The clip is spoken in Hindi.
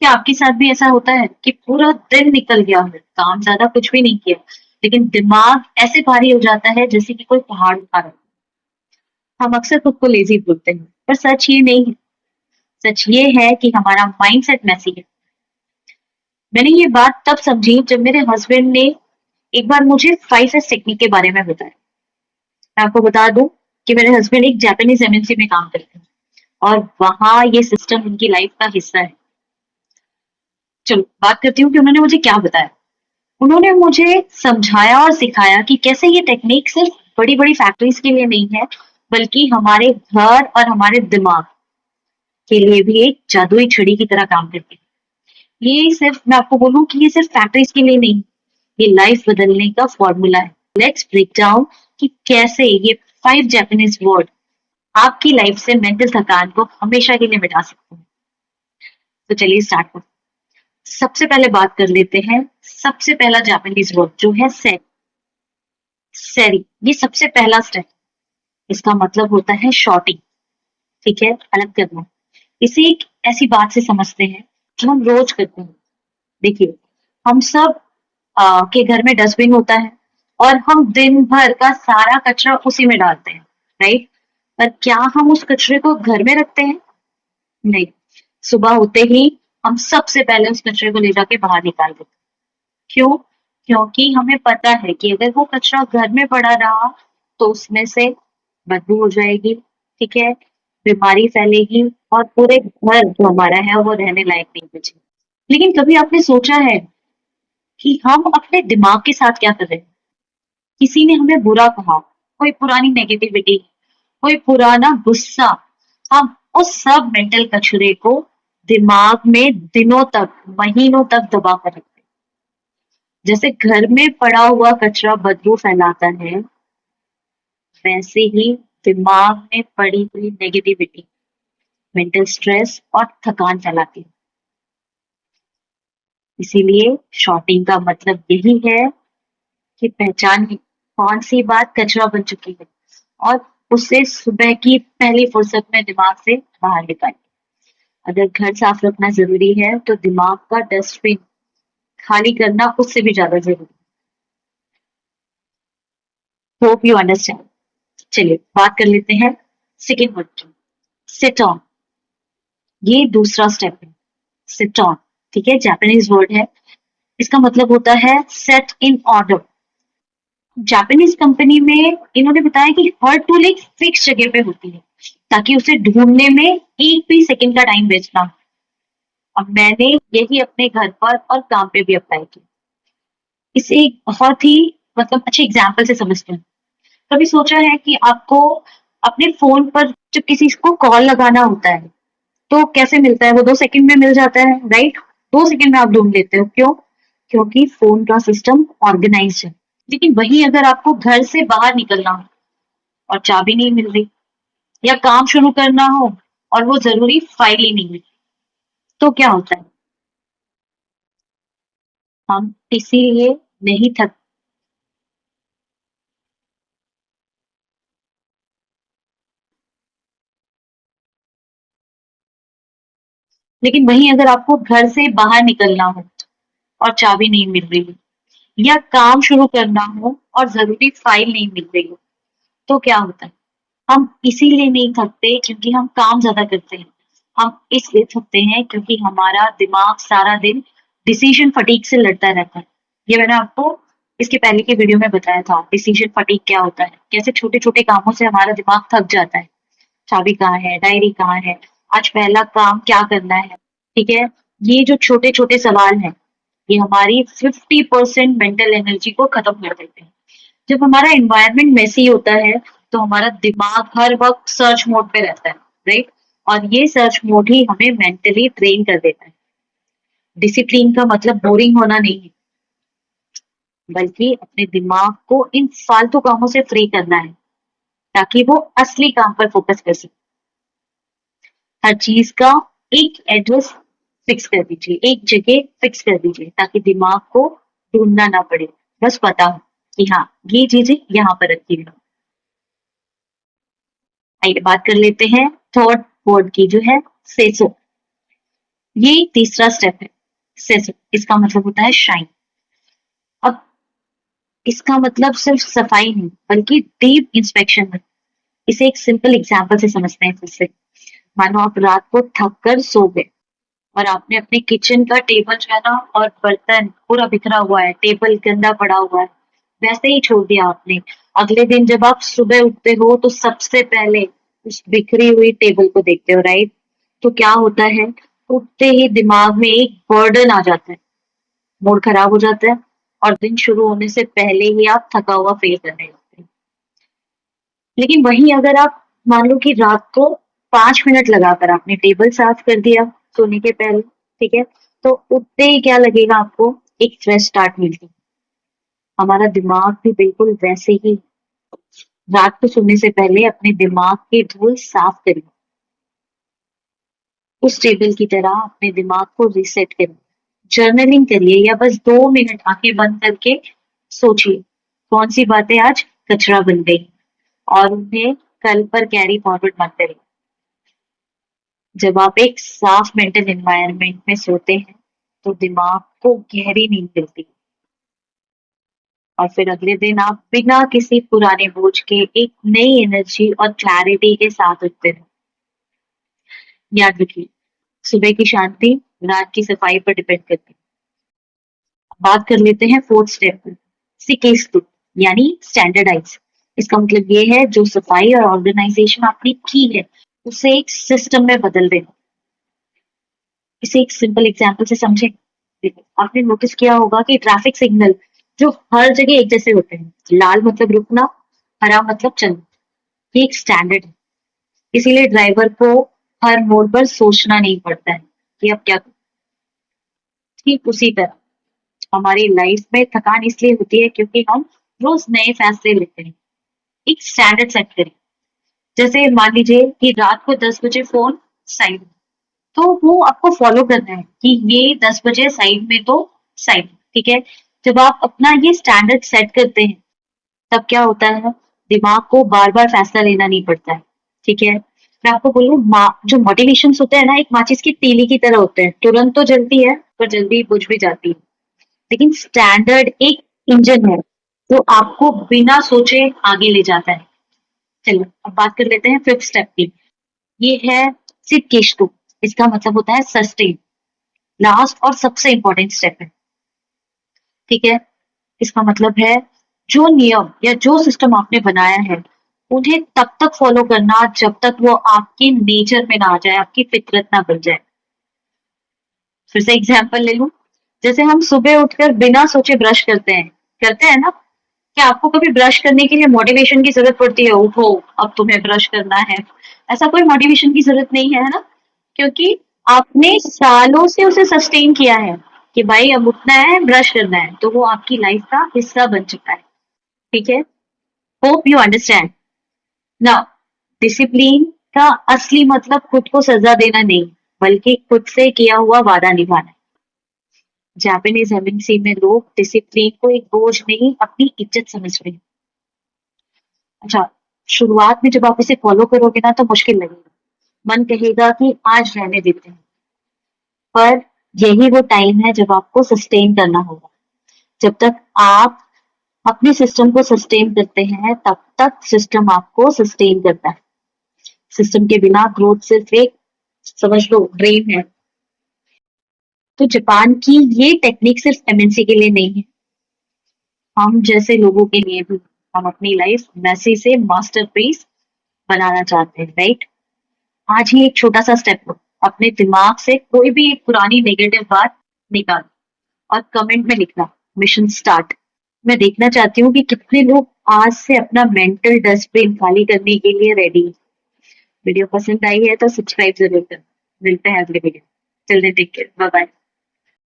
क्या आपके साथ भी ऐसा होता है कि पूरा दिन निकल गया हो, काम ज्यादा कुछ भी नहीं किया, लेकिन दिमाग ऐसे भारी हो जाता है जैसे कि कोई पहाड़ उठा रहा है। हम अक्सर खुद को लेजी बोलते हैं, पर सच ये नहीं है। सच ये है कि हमारा माइंडसेट मैसी है। मैंने ये बात तब समझी जब मेरे हस्बैंड ने एक बार मुझे 5S टेक्निक के बारे में बताया। मैं आपको बता दूं कि मेरे हस्बैंड एक जापानीज एमएनसी में काम करते हैं और वहां ये सिस्टम उनकी लाइफ का हिस्सा है। चलो बात करती हूँ कि उन्होंने मुझे क्या बताया। उन्होंने मुझे समझाया और सिखाया कि कैसे ये टेक्निक सिर्फ बड़ी-बड़ी फैक्ट्रीज के लिए नहीं है, बल्कि हमारे घर और हमारे दिमाग के लिए भी एक जादुई छड़ी की तरह काम करती है। ये सिर्फ मैं आपको बोलूँ कि ये सिर्फ फैक्ट्रीज के लिए नहीं, ये लाइफ बदलने का फॉर्मूला है। लेट्स ब्रेक डाउन कि कैसे ये 5 जापानीज वर्ड आपकी लाइफ से मेंटल थकान को हमेशा के लिए मिटा सकते हैं। तो चलिए स्टार्ट करते हैं। सबसे पहले बात कर लेते हैं, सबसे पहला जापानीज वर्ड जो है सेट। सेरी, ये सबसे पहला स्टेप। इसका मतलब होता है शॉर्टिंग। ठीक है, अलग करना। इसे एक ऐसी बात से समझते हैं जो हम रोज करते हैं। देखिए, हम सब के घर में डस्टबिन होता है और हम दिन भर का सारा कचरा उसी में डालते हैं, राइट? पर क्या हम उस कचरे को घर में रखते हैं? नहीं। सुबह होते ही हम सबसे पहले उस कचरे को ले जाके बाहर निकाल देते हैं। क्यों? क्योंकि हमें पता है कि अगर वो कचरा घर में पड़ा रहा तो उसमें से बदबू हो जाएगी, ठीक है? बीमारी फैलेगी और पूरे घर जो हमारा है वो रहने लायक नहीं बचेगा। लेकिन कभी आपने सोचा है कि हम अपने दिमाग के साथ क्या कर रहे हैं? किसी ने हमें बुरा कहा, कोई पुरानी नेगेटिविटी, कोई पुराना गुस्सा, हम उस सब मेंटल कचरे को दिमाग में दिनों तक, महीनों तक दबा कर रखते हैं। जैसे घर में पड़ा हुआ कचरा बदबू फैलाता है, वैसे ही दिमाग में पड़ी हुई नेगेटिविटी मेंटल स्ट्रेस और थकान फैलाती है। इसीलिए शॉर्टिंग का मतलब यही है कि पहचान कौन सी बात कचरा बन चुकी है और उसे सुबह की पहली फुर्सत में दिमाग से बाहर निकालें। अगर घर साफ रखना जरूरी है तो दिमाग का डस्टबिन खाली करना उससे भी ज्यादा जरूरी है। Hope you understand. चलिए बात कर लेते हैं सेकेंड वर्ड की। सिट ऑन, ये दूसरा स्टेप है। सिट ऑन, ठीक है, जापानीज वर्ड है। इसका मतलब होता है set in order. Japanese company में इन्होंने बताया कि हर टूल एक फिक्स जगह पे होती है ताकि उसे ढूंढने में एक भी सेकंड का टाइम वेस्ट ना हो। अब मैंने यही अपने घर पर और काम पे भी अप्लाई किया। इसे एक बहुत ही मतलब अच्छे एग्जाम्पल से समझते हैं। कभी सोचा है कि आपको अपने फोन पर जब किसी को कॉल लगाना होता है तो कैसे मिलता है? वो 2 सेकंड में मिल जाता है, राइट? 2 सेकंड में आप ढूंढ लेते हो। क्यों? क्योंकि फोन का सिस्टम ऑर्गेनाइज है। लेकिन वही अगर आपको घर से बाहर निकलना हो और चाबी नहीं मिल रही या काम शुरू करना हो और वो जरूरी फाइल ही नहीं मिली, तो क्या होता है? हम इसीलिए नहीं थक लेकिन वहीं अगर आपको घर से बाहर निकलना हो और चाबी नहीं मिल रही हो या काम शुरू करना हो और जरूरी फाइल नहीं मिल रही हो, तो क्या होता है? हम इसीलिए नहीं थकते क्योंकि हम काम ज्यादा करते हैं। हम इसलिए थकते हैं क्योंकि हमारा दिमाग सारा दिन डिसीजन फटीक से लड़ता रहता है। ये मैंने आपको इसके पहले के वीडियो में बताया था, डिसीजन फटीक क्या होता है, कैसे छोटे छोटे कामों से हमारा दिमाग थक जाता है। चाबी कहाँ है, डायरी कहाँ है, आज पहला काम क्या करना है, ठीक है? ये जो छोटे छोटे सवाल हैं, ये हमारी 50% मेंटल एनर्जी को खत्म कर देते हैं। जब हमारा एनवायरनमेंट मेसी होता है तो हमारा दिमाग हर वक्त सर्च मोड पे रहता है, राइट? और ये सर्च मोड ही हमें मेंटली ट्रेन कर देता है। डिसिप्लिन का मतलब बोरिंग होना नहीं है, बल्कि अपने दिमाग को इन फालतू कामों से फ्री करना है ताकि वो असली काम पर फोकस कर सके। हर चीज का एक एड्रेस फिक्स कर दीजिए, एक जगह फिक्स कर दीजिए ताकि दिमाग को ढूंढना ना पड़े। बस पता हो कि हाँ, ये चीजें यहाँ पर रखी हुई हैं। आइए बात कर लेते हैं थर्ड वर्ड की जो है सेसो। ये तीसरा स्टेप है, सेसर। इसका मतलब होता है शाइन। अब इसका मतलब सिर्फ सफाई नहीं बल्कि डीप इंस्पेक्शन है। इसे एक सिंपल एग्जांपल से समझते हैं फिर से। मानो आप रात को थक कर सो गए और आपने अपने किचन का टेबल जो है ना और बर्तन पूरा बिखरा हुआ है, टेबल गंदा पड़ा हुआ है, वैसे ही छोड़ दिया आपने। अगले दिन जब आप सुबह उठते हो तो सबसे पहले उस बिखरी हुई टेबल को देखते हो, राइट? तो क्या होता है, उठते ही दिमाग में एक बर्डन आ जाता है, मूड खराब हो जाता है और दिन शुरू होने से पहले ही आप थका हुआ फील करने लगते हैं। लेकिन वहीं अगर आप मान लो कि रात को 5 मिनट लगाकर आपने टेबल साफ कर दिया सोने के पहले, ठीक है, तो उठते ही क्या लगेगा आपको, एक फ्रेश स्टार्ट मिलती। हमारा दिमाग भी बिल्कुल वैसे ही रात को सोने से पहले अपने दिमाग की धूल साफ करिए। उस टेबल की तरह अपने दिमाग को रीसेट करिए। जर्नलिंग करिए या बस 2 मिनट आंखें बंद करके सोचिए कौन सी बातें आज कचरा बन गई और उन्हें कल पर कैरी फॉरवर्ड मत करिए। जब आप एक साफ मेंटल एनवायरनमेंट में सोते हैं तो दिमाग को गहरी नींद मिलती है और फिर अगले दिन आप बिना किसी पुराने बोझ के एक नई एनर्जी और क्लैरिटी के साथ उठते हैं। याद रखिए, सुबह की शांति रात की सफाई पर डिपेंड करती है। बात कर लेते हैं फोर्थ स्टेप पर, सिकेस्तु, यानी स्टैंडर्डाइज। इसका मतलब ये है जो सफाई और ऑर्गेनाइजेशन आपने की है उसे एक सिस्टम में बदल देना। इसे एक सिंपल एग्जांपल से समझें। देखो, आपने नोटिस किया होगा कि ट्रैफिक सिग्नल जो हर जगह एक जैसे होते हैं, लाल मतलब रुकना, हरा मतलब चलना, ये एक स्टैंडर्ड है। इसीलिए ड्राइवर को हर मोड़ पर सोचना नहीं पड़ता है कि अब क्या करूं। ठीक उसी तरह हमारी लाइफ में थकान इसलिए होती है क्योंकि हम रोज नए फैसले लेते हैं। एक स्टैंडर्ड सेट करें। जैसे मान लीजिए कि रात को 10 बजे फोन साइड, तो वो आपको फॉलो करना है कि ये 10 बजे साइड में तो साइड, ठीक है। जब आप अपना ये स्टैंडर्ड सेट करते हैं तब क्या होता है, दिमाग को बार बार फैसला लेना नहीं पड़ता है, ठीक है। मैं आपको बोलूँ, जो मोटिवेशन होते हैं ना, एक माचिस की तीली की तरह होते हैं, तुरंत तो जलती है पर जल्दी बुझ भी जाती है। लेकिन स्टैंडर्ड एक इंजन है जो आपको बिना सोचे आगे ले जाता है। चलो अब बात कर लेते हैं फिफ्थ स्टेप की। ये है सिद्धकेशु। इसका मतलब होता है सस्टेन। लास्ट और सबसे इंपॉर्टेंट स्टेप है, ठीक है। इसका मतलब है जो नियम या जो सिस्टम आपने बनाया है उन्हें तब तक फॉलो करना जब तक वो आपके नेचर में ना आ जाए, आपकी फितरत ना बन जाए। फिर से एग्जाम्पल ले लूं, जैसे हम सुबह उठकर बिना सोचे ब्रश करते हैं ना। क्या आपको कभी ब्रश करने के लिए मोटिवेशन की जरूरत पड़ती है, उठो अब तुम्हें ब्रश करना है? ऐसा कोई मोटिवेशन की जरूरत नहीं है ना, क्योंकि आपने सालों से उसे सस्टेन किया है कि भाई अब उठना है, ब्रश करना है, तो वो आपकी लाइफ का हिस्सा बन चुका है, ठीक है। Hope you understand now. Discipline का असली मतलब खुद को सजा देना नहीं बल्कि खुद से किया हुआ वादा निभाना है। जापानीज एमएनसी में लोग डिसिप्लिन को एक बोझ नहीं अपनी इज्जत समझ रहे हैं। अच्छा, शुरुआत में जब आप इसे फॉलो करोगे ना तो मुश्किल लगेगा, मन कहेगा कि आज रहने देते हैं, पर यही वो टाइम है जब आपको सस्टेन करना होगा। जब तक आप अपने सिस्टम को सस्टेन करते हैं तब तक सिस्टम आपको सस्टेन करता है। सिस्टम के बिना ग्रोथ सिर्फ एक, समझ लो, ड्रीम है। तो जापान की ये टेक्निक सिर्फ एमएनसी के लिए नहीं है, हम जैसे लोगों के लिए भी। हम अपनी लाइफ मैसी से मास्टरपीस बनाना चाहते हैं, राइट? आज ही एक छोटा सा स्टेप लो, अपने दिमाग से कोई भी एक पुरानी नेगेटिव बात निकाल और कमेंट में लिखना, मिशन स्टार्ट। मैं देखना चाहती हूँ कि कितने लोग आज से अपना मेंटल डस्टबिन खाली करने के लिए रेडी हैं। वीडियो पसंद आई है तो सब्सक्राइब जरूर करें। मिलते हैं अगले video. Till then take care, bye bye.